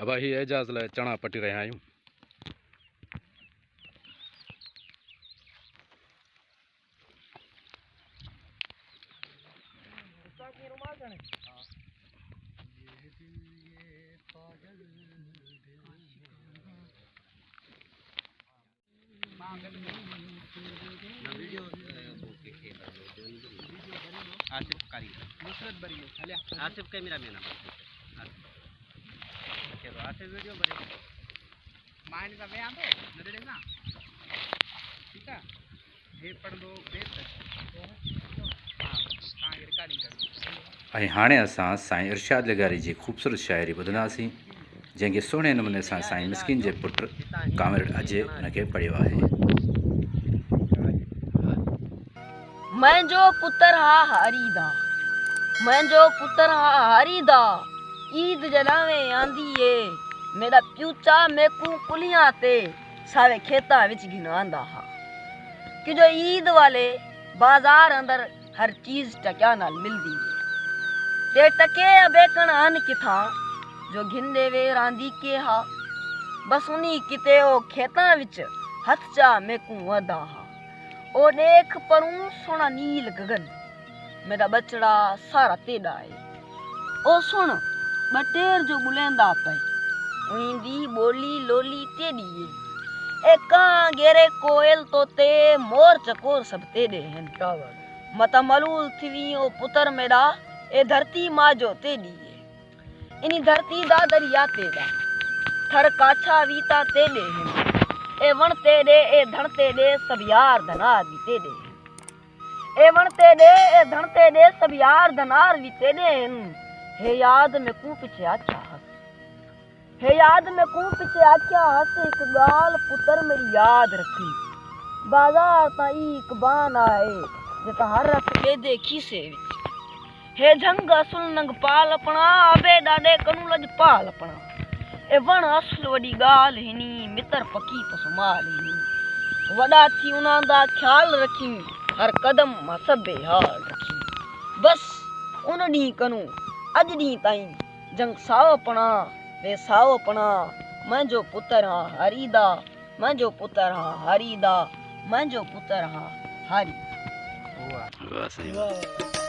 अब ही एजाज लाइ चणा पटी रहिया आहियूं। आसिफ कारीगर नुसरत बरियो हले Asif camera man Asif video बरे माइंड का वे आंदो नदड़े ना ठीक है हे पढ़ दो बेहतर हां ये रिकॉर्डिंग कर ऐं हाणे असां साईं इरशाद लगारी जी ख़ूबसूरत शाइरी ॿुधंदासीं जंहिंखे सुहिणे नमूने सां साईं मिस्किन जे पुटु कामिर अजय उनखे पढ़ियो आहे। मुंहिंजो पुत्र हा हरीदा, मुंहिंजो पुत्र हा हरीदा, ईद जॾावे आंदी ए मेरा प्यूचा मेकू कुलियां ते सावे खेतां विच गिनांदा हा कि जो ईद वाले बाजार अंदर हर चीज टकिया नाल मिलदी है ते टके बेकण आन किथां जो घिंदे वे रांदी के हा बस उन्हीं किते ओ खेतां विच हथ चा मेकू वदा हा ओ देख परूं सोना नील गगन मेरा बचड़ा सारा तेड़ा है ओ सुन बटेर जो बुलेंदा पे उइंदी बोली लोली तेड़ी है ए कां गेरे कोयल तोते मोर चकोर सब तेड़े हैं मता मलूल थी ओ पुत्र मेरा ए धरती माँ जो तेड़ी है इनी धरती दा दरिया तेड़ा थर काछा वीता तेड़े हैं ए वण तेड़े ए धन तेड़े सब यार धनार भी तेड़े हैं ए वण तेड़े ए धन तेड़े सब यार धनार भी तेड़े हैं हे याद में कू पीछे आख्या हस हे याद में कू पीछे आख्या हस एक गाल पुत्र मेरी याद रखी बाजार ताई एक बान आए जता हर रख के देखी से हे झंग असुल नंग पाल अपना अबे डाडे कनु लज पाल अपना ए वण असल वडी गाल हिनी मित्र पकी पसमाल हिनी वडा थी उना दा ख्याल रखी हर कदम मा सबे हाल रखी बस उन डी कनु अज डी ताई जंग साव अपना वे साव अपना मैं जो पुत्र हा हरीदा मैं जो पुत्र हा हरीदा मैं जो पुत्र हा हरी वाह सही।